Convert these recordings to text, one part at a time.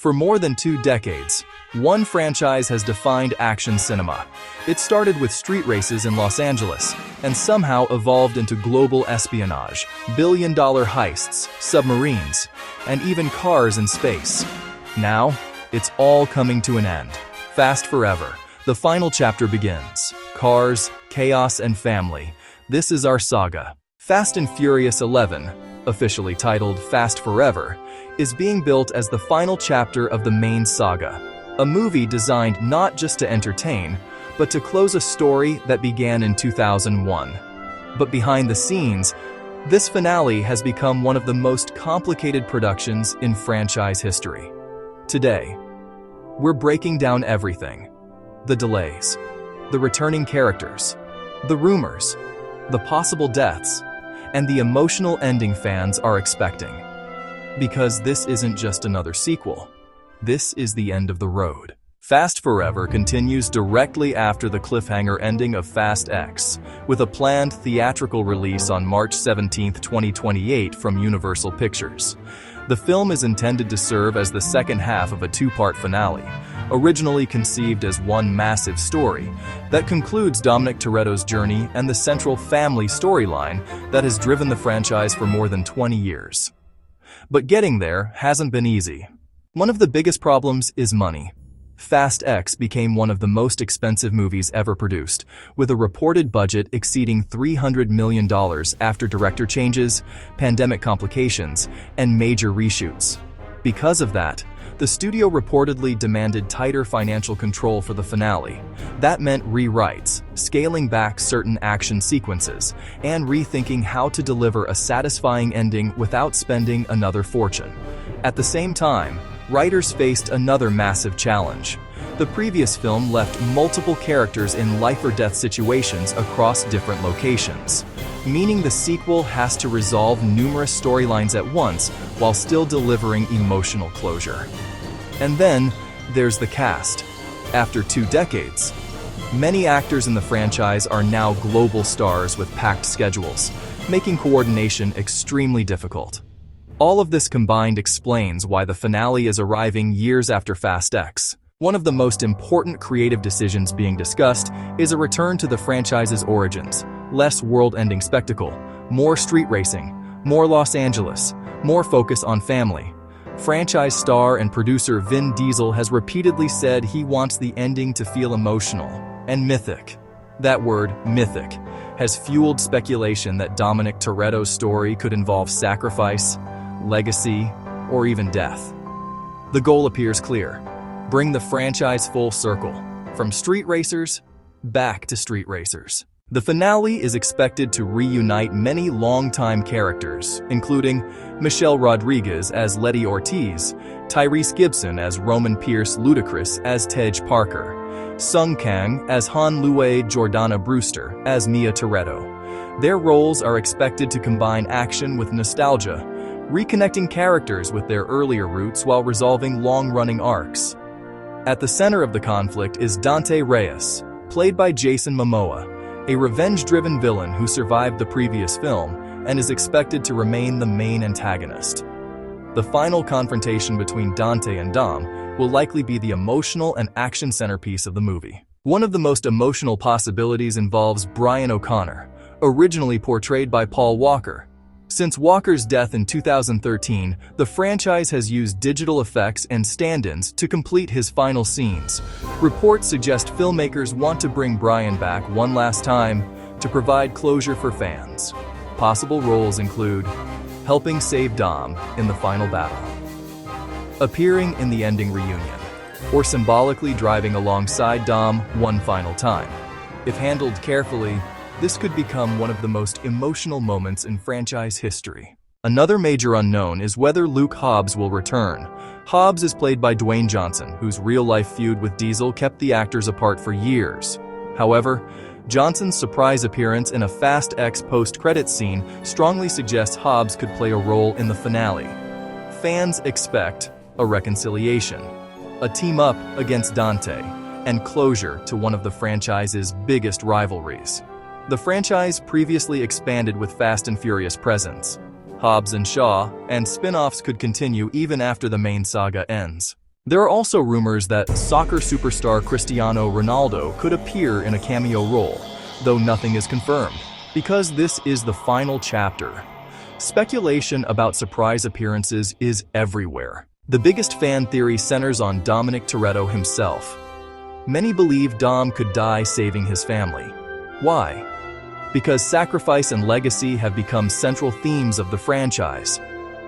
For more than 2 decades, one franchise has defined action cinema. It started with street races in Los Angeles and somehow evolved into global espionage, billion-dollar heists, submarines, and even cars in space. Now, it's all coming to an end. Fast Forever. The final chapter begins. Cars, chaos, and family. This is our saga. Fast and Furious 11, officially titled Fast Forever, is being built as the final chapter of the main saga, a movie designed not just to entertain, but to close a story that began in 2001. But behind the scenes, this finale has become one of the most complicated productions in franchise history. Today, we're breaking down everything: the delays, the returning characters, the rumors, the possible deaths, and the emotional ending fans are expecting. Because this isn't just another sequel. This is the end of the road. Fast Forever continues directly after the cliffhanger ending of Fast X, with a planned theatrical release on March 17, 2028 from Universal Pictures. The film is intended to serve as the second half of a 2-part finale, originally conceived as one massive story that concludes Dominic Toretto's journey and the central family storyline that has driven the franchise for more than 20 years. But getting there hasn't been easy. One of the biggest problems is money. Fast X became one of the most expensive movies ever produced, with a reported budget exceeding $300 million after director changes, pandemic complications, and major reshoots. Because of that, the studio reportedly demanded tighter financial control for the finale. That meant rewrites, scaling back certain action sequences, and rethinking how to deliver a satisfying ending without spending another fortune. At the same time, writers faced another massive challenge. The previous film left multiple characters in life-or-death situations across different locations, meaning the sequel has to resolve numerous storylines at once while still delivering emotional closure. And then, there's the cast. After 2 decades, many actors in the franchise are now global stars with packed schedules, making coordination extremely difficult. All of this combined explains why the finale is arriving years after Fast X. One of the most important creative decisions being discussed is a return to the franchise's origins. Less world-ending spectacle, more street racing, more Los Angeles, more focus on family. Franchise star and producer Vin Diesel has repeatedly said he wants the ending to feel emotional and mythic. That word, mythic, has fueled speculation that Dominic Toretto's story could involve sacrifice, legacy, or even death. The goal appears clear: bring the franchise full circle, from street racers back to street racers. The finale is expected to reunite many longtime characters, including Michelle Rodriguez as Letty Ortiz, Tyrese Gibson as Roman Pierce Ludacris as Tej Parker, Sung Kang as Han Lue Jordana Brewster as Mia Toretto. Their roles are expected to combine action with nostalgia, reconnecting characters with their earlier roots while resolving long-running arcs. At the center of the conflict is Dante Reyes, played by Jason Momoa, a revenge-driven villain who survived the previous film and is expected to remain the main antagonist. The final confrontation between Dante and Dom will likely be the emotional and action centerpiece of the movie. One of the most emotional possibilities involves Brian O'Connor, originally portrayed by Paul Walker. Since Walker's death in 2013, the franchise has used digital effects and stand-ins to complete his final scenes. Reports suggest filmmakers want to bring Brian back one last time to provide closure for fans. Possible roles include helping save Dom in the final battle, appearing in the ending reunion, or symbolically driving alongside Dom one final time. If handled carefully, this could become one of the most emotional moments in franchise history. Another major unknown is whether Luke Hobbs will return. Hobbs is played by Dwayne Johnson, whose real-life feud with Diesel kept the actors apart for years. However, Johnson's surprise appearance in a Fast X post-credits scene strongly suggests Hobbs could play a role in the finale. Fans expect a reconciliation, a team-up against Dante, and closure to one of the franchise's biggest rivalries. The franchise previously expanded with Fast and Furious presence. Hobbs and Shaw and spin-offs could continue even after the main saga ends. There are also rumors that soccer superstar Cristiano Ronaldo could appear in a cameo role, though nothing is confirmed, because this is the final chapter. Speculation about surprise appearances is everywhere. The biggest fan theory centers on Dominic Toretto himself. Many believe Dom could die saving his family. Why? Because sacrifice and legacy have become central themes of the franchise.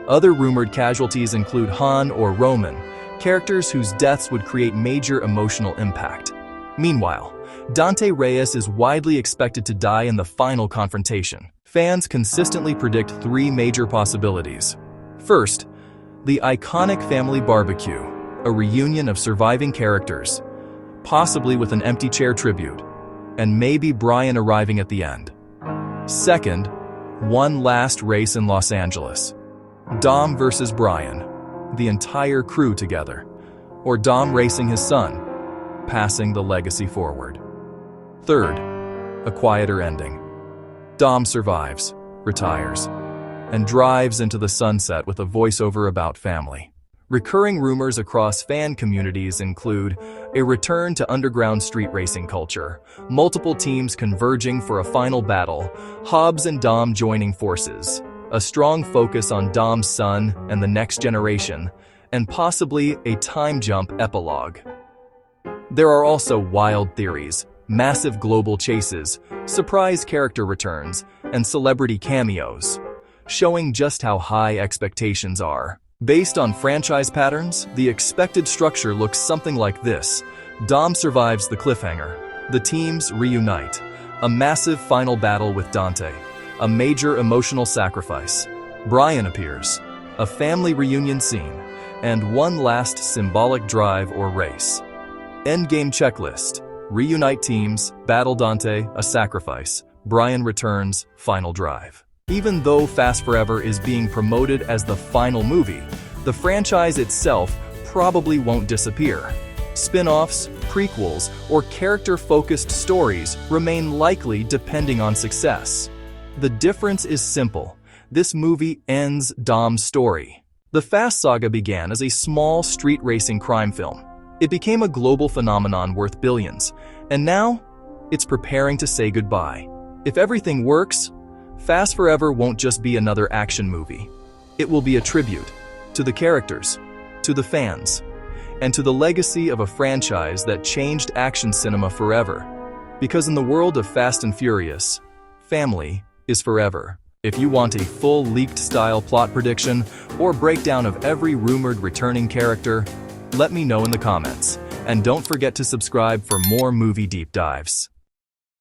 Other rumored casualties include Han or Roman, characters whose deaths would create major emotional impact. Meanwhile, Dante Reyes is widely expected to die in the final confrontation. Fans consistently predict three major possibilities. First, the iconic family barbecue, a reunion of surviving characters, possibly with an empty chair tribute, and maybe Brian arriving at the end. Second, one last race in Los Angeles. Dom versus Brian, the entire crew together, or Dom racing his son, passing the legacy forward. Third, a quieter ending. Dom survives, retires, and drives into the sunset with a voiceover about family. Recurring rumors across fan communities include a return to underground street racing culture, multiple teams converging for a final battle, Hobbs and Dom joining forces, a strong focus on Dom's son and the next generation, and possibly a time jump epilogue. There are also wild theories, massive global chases, surprise character returns, and celebrity cameos, showing just how high expectations are. Based on franchise patterns, the expected structure looks something like this. Dom survives the cliffhanger. The teams reunite. A massive final battle with Dante. A major emotional sacrifice. Brian appears. A family reunion scene. And one last symbolic drive or race. Endgame checklist. Reunite teams, battle Dante, a sacrifice. Brian returns, final drive. Even though Fast Forever is being promoted as the final movie, the franchise itself probably won't disappear. Spin-offs, prequels, or character-focused stories remain likely depending on success. The difference is simple. This movie ends Dom's story. The Fast saga began as a small street racing crime film. It became a global phenomenon worth billions, and now it's preparing to say goodbye. If everything works, Fast Forever won't just be another action movie. It will be a tribute to the characters, to the fans, and to the legacy of a franchise that changed action cinema forever. Because in the world of Fast and Furious, family is forever. If you want a full leaked-style plot prediction or breakdown of every rumored returning character, let me know in the comments. And don't forget to subscribe for more movie deep dives.